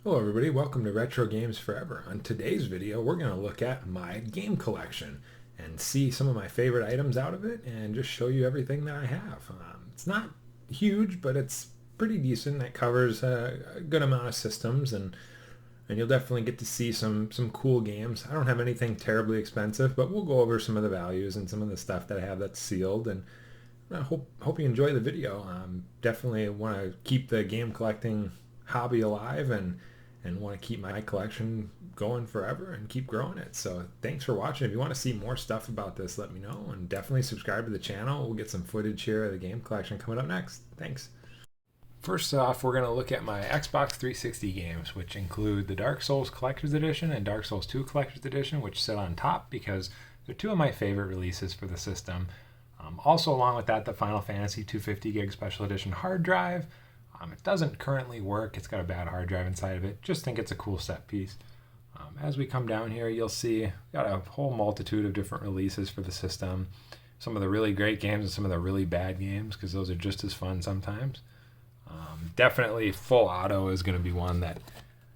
Hello everybody, welcome to Retro Games Forever. On today's video, we're going to look at my game collection and see some of my favorite items out of it and just show you everything that I have. It's not huge, but it's pretty decent. It covers a good amount of systems and you'll definitely get to see some cool games. I don't have anything terribly expensive, but we'll go over some of the values and some of the stuff that I have that's sealed, and I hope you enjoy the video. Definitely want to keep the game collecting hobby alive and want to keep my collection going forever and keep growing it. So thanks for watching. If you want to see more stuff about this, let me know, and definitely subscribe to the channel. We'll get some footage here of the game collection coming up next. Thanks. First off, we're going to look at my Xbox 360 games, which include the Dark Souls Collector's Edition and Dark Souls 2 Collector's Edition, which sit on top because they're two of my favorite releases for the system. Also, along with that, the Final Fantasy 250 gig Special Edition hard drive. It doesn't currently work. It's got a bad hard drive inside of it. Just think it's a cool set piece. As we come down here, you'll see got a whole multitude of different releases for the system. Some of the really great games and some of the really bad games, because those are just as fun sometimes. Definitely Full Auto is going to be one that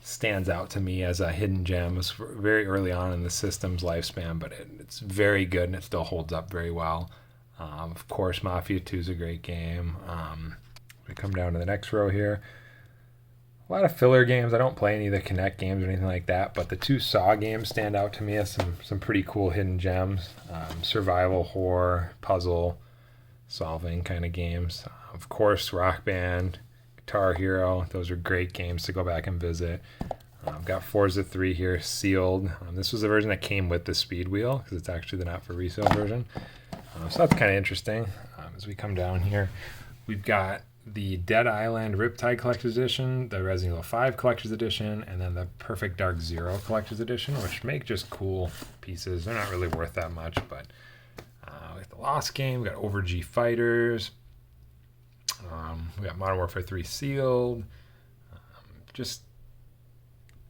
stands out to me as a hidden gem. It's very early on in the system's lifespan, but it's very good and it still holds up very well. Of course, Mafia 2 is a great game. We come down to the next row here. A lot of filler games. I don't play any of the Kinect games or anything like that, but the two Saw games stand out to me as some pretty cool hidden gems. Survival, horror, puzzle, solving kind of games. Of course, Rock Band, Guitar Hero. Those are great games to go back and visit. I've got Forza 3 here sealed. This was the version that came with the Speed Wheel because it's actually the not for resale version. So that's kind of interesting. As we come down here, we've got the Dead Island Riptide Collector's Edition, the Resident Evil 5 Collector's Edition, and then the Perfect Dark Zero Collector's Edition, which make just cool pieces. They're not really worth that much, but we got the Lost Game, we got Over G Fighters, we got Modern Warfare 3 sealed. Just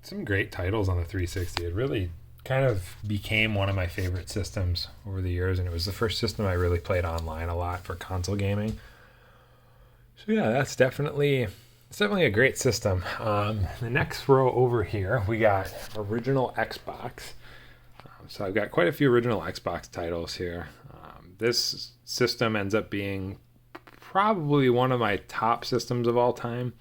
some great titles on the 360. It really kind of became one of my favorite systems over the years, and it was the first system I really played online a lot for console gaming. So yeah, it's definitely a great system. The next row over here, we got original Xbox. So I've got quite a few original Xbox titles here. This system ends up being probably one of my top systems of all time.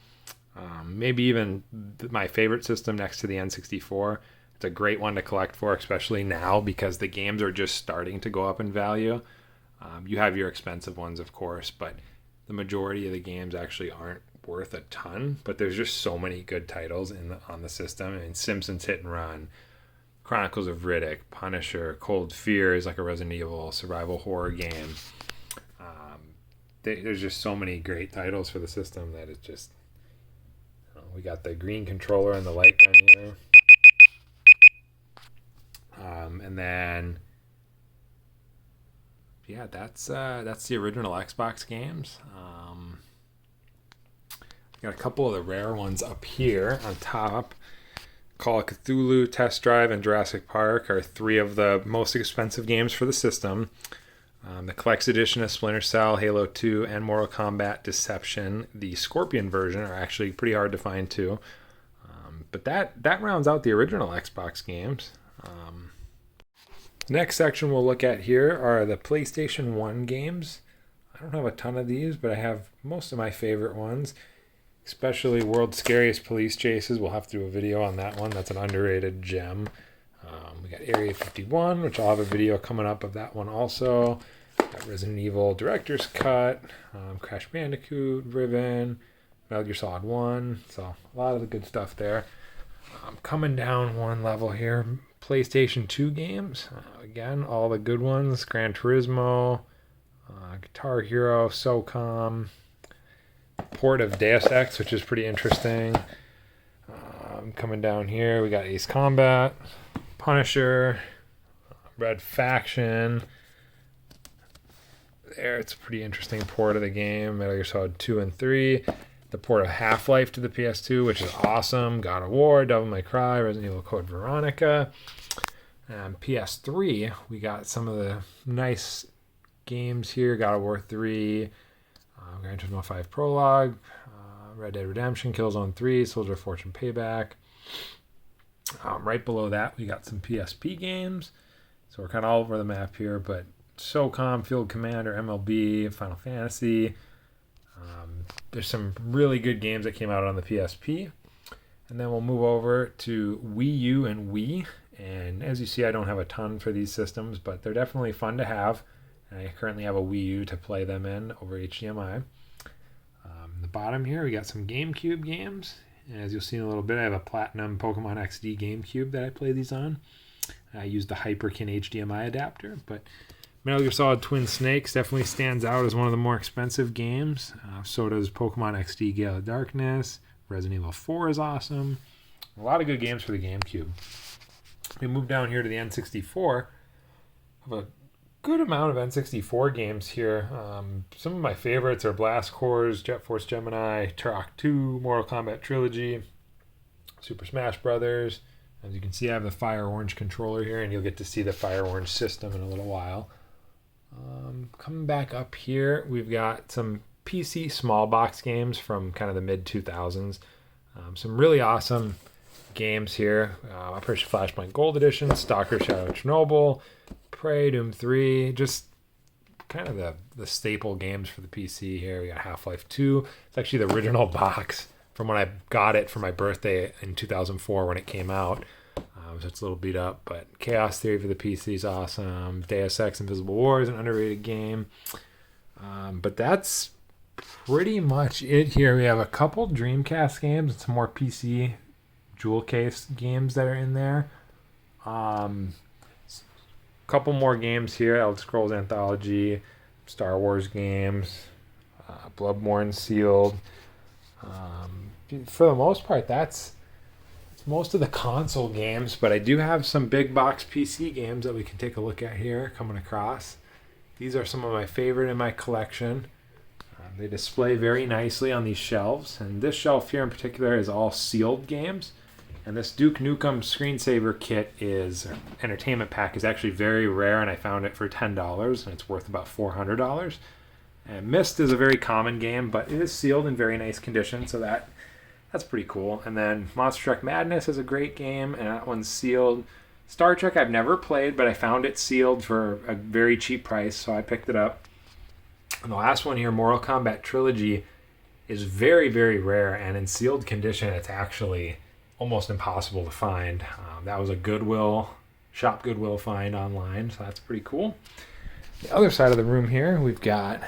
Maybe even my favorite system next to the N64. It's a great one to collect for, especially now because the games are just starting to go up in value. You have your expensive ones, of course, but the majority of the games actually aren't worth a ton, but there's just so many good titles on the system. I mean, Simpsons Hit and Run, Chronicles of Riddick, Punisher, Cold Fear is like a Resident Evil survival horror game. There's just so many great titles for the system that it's just... we got the green controller and the light gun here. And then... yeah, that's the original Xbox games. Got a couple of the rare ones up here on top. Call of Cthulhu, Test Drive, and Jurassic Park are three of the most expensive games for the system. The Collector's Edition of Splinter Cell, Halo 2, and Mortal Kombat Deception, the Scorpion version, are actually pretty hard to find too. But that rounds out the original Xbox games. Next section we'll look at here are the PlayStation 1 games. I don't have a ton of these, but I have most of my favorite ones, especially World's Scariest Police Chases. We'll have to do a video on that one. That's an underrated gem. We got Area 51, which I'll have a video coming up of that one also. Got Resident Evil Director's Cut, Crash Bandicoot, Riven, Metal Gear Solid 1. So a lot of the good stuff there. Coming down one level here, PlayStation 2 games. Again, all the good ones. Gran Turismo, Guitar Hero, SOCOM, port of Deus Ex, which is pretty interesting. Coming down here, we got Ace Combat, Punisher, Red Faction. There, it's a pretty interesting port of the game. Metal Gear Solid 2 and 3. The port of Half-Life to the PS2, which is awesome. God of War, Devil May Cry, Resident Evil Code Veronica. PS3, we got some of the nice games here. God of War 3, Gran Turismo 5 Prologue, Red Dead Redemption, Killzone 3, Soldier of Fortune Payback. Right below that, we got some PSP games. So we're kind of all over the map here, but SOCOM, Field Commander, MLB, Final Fantasy. There's some really good games that came out on the PSP. And then we'll move over to Wii U and Wii. And as you see, I don't have a ton for these systems, but they're definitely fun to have. I currently have a Wii U to play them in over HDMI. The bottom here, we got some GameCube games. And as you'll see in a little bit, I have a Platinum Pokemon XD GameCube that I play these on. I use the Hyperkin HDMI adapter, but Metal Gear Solid Twin Snakes definitely stands out as one of the more expensive games. So does Pokemon XD Gale of Darkness. Resident Evil 4 is awesome. A lot of good games for the GameCube. We move down here to the N64. I have a good amount of N64 games here. Some of my favorites are Blast Corps, Jet Force Gemini, Turok 2, Mortal Kombat Trilogy, Super Smash Brothers. As you can see, I have the Fire Orange controller here, and you'll get to see the Fire Orange system in a little while. Coming back up here, we've got some PC small box games from kind of the mid-2000s. Some really awesome games here. Operation Flashpoint Gold Edition, Stalker Shadow of Chernobyl, Prey, Doom 3, just kind of the staple games for the PC here. We got Half-Life 2. It's actually the original box from when I got it for my birthday in 2004 when it came out. So it's a little beat up, but Chaos Theory for the PC is awesome. Deus Ex Invisible War is an underrated game. But that's pretty much it here. We have a couple Dreamcast games and some more PC jewel case games that are in there. Couple more games here. Elder Scrolls Anthology, Star Wars games, Bloodborne Sealed. For the most part, that's most of the console games, but I do have some big box PC games that we can take a look at here coming across. These are some of my favorite in my collection. They display very nicely on these shelves, and this shelf here in particular is all sealed games. And this Duke Nukem screensaver kit entertainment pack is actually very rare, and I found it for $10, and it's worth about $400. And Myst is a very common game, but it is sealed in very nice condition, so that's pretty cool. And then Monster Truck Madness is a great game, and that one's sealed. Star Trek I've never played, but I found it sealed for a very cheap price, so I picked it up. And the last one here, Mortal Kombat Trilogy, is very, very rare, and in sealed condition, it's actually almost impossible to find. That was a Shop Goodwill find online, so that's pretty cool. The other side of the room here, we've got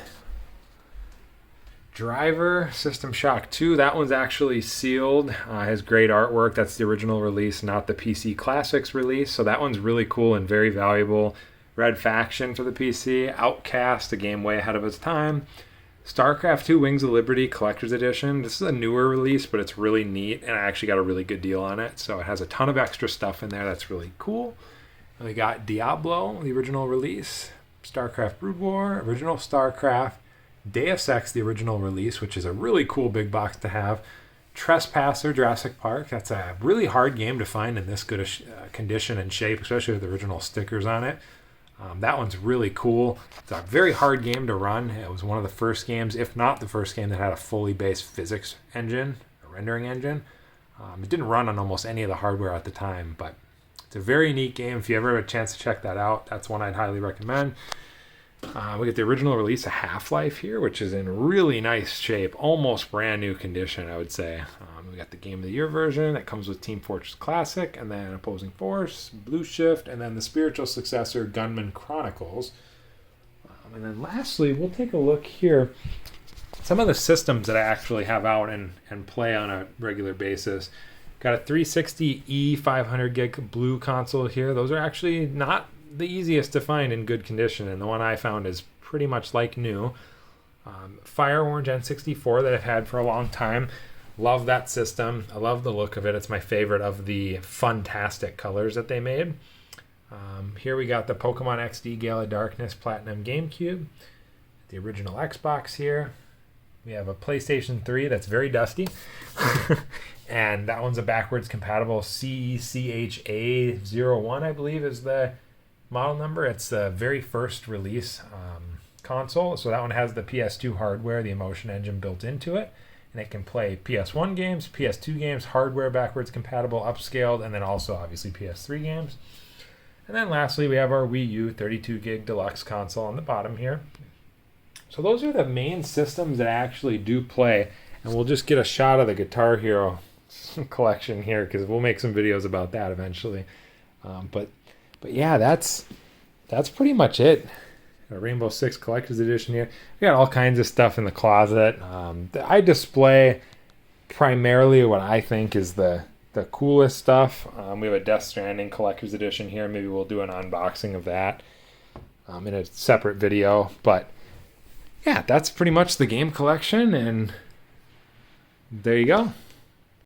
Driver System Shock 2. That one's actually sealed. Has great artwork. That's the original release, not the PC Classics release. So that one's really cool and very valuable. Red Faction for the PC. Outcast, a game way ahead of its time. StarCraft 2 Wings of Liberty Collector's Edition. This is a newer release, but it's really neat, and I actually got a really good deal on it. So it has a ton of extra stuff in there that's really cool. And we got Diablo, the original release. StarCraft Brood War, original StarCraft. Deus Ex, the original release, which is a really cool big box to have. Trespasser, Jurassic Park. That's a really hard game to find in this good a condition and shape, especially with the original stickers on it. That one's really cool. It's a very hard game to run. It was one of the first games, if not the first game, that had a fully based physics engine, a rendering engine. It didn't run on almost any of the hardware at the time, but it's a very neat game. If you ever have a chance to check that out, that's one I'd highly recommend. We get the original release of Half-Life here, which is in really nice shape, almost brand new condition, I would say. We got the Game of the Year version that comes with Team Fortress Classic, and then Opposing Force, Blue Shift, and then the spiritual successor, Gunman Chronicles. And then lastly, we'll take a look here. Some of the systems that I actually have out and play on a regular basis. Got a 360E 500 gig blue console here. Those are actually not the easiest to find in good condition, and the one I found is pretty much like new. Fire Orange N64 that I've had for a long time. Love that system. I love the look of it. It's my favorite of the fantastic colors that they made. Here we got the Pokemon XD Gale of Darkness Platinum GameCube. The original Xbox here. We have a PlayStation 3 that's very dusty. And that one's a backwards compatible CECHA01, I believe, is the model number. It's the very first release console. So that one has the PS2 hardware, the Emotion Engine built into it. and it can play PS1 games, PS2 games, hardware backwards compatible, upscaled, and then also obviously PS3 games. And then lastly, we have our Wii U 32 gig deluxe console on the bottom here. So those are the main systems that actually do play, and we'll just get a shot of the Guitar Hero collection here because we'll make some videos about that eventually. But yeah, that's pretty much it. A Rainbow Six Collector's Edition here. We got all kinds of stuff in the closet. I display primarily what I think is the coolest stuff. We have a Death Stranding Collector's Edition here. Maybe we'll do an unboxing of that in a separate video. But yeah, that's pretty much the game collection, and there you go.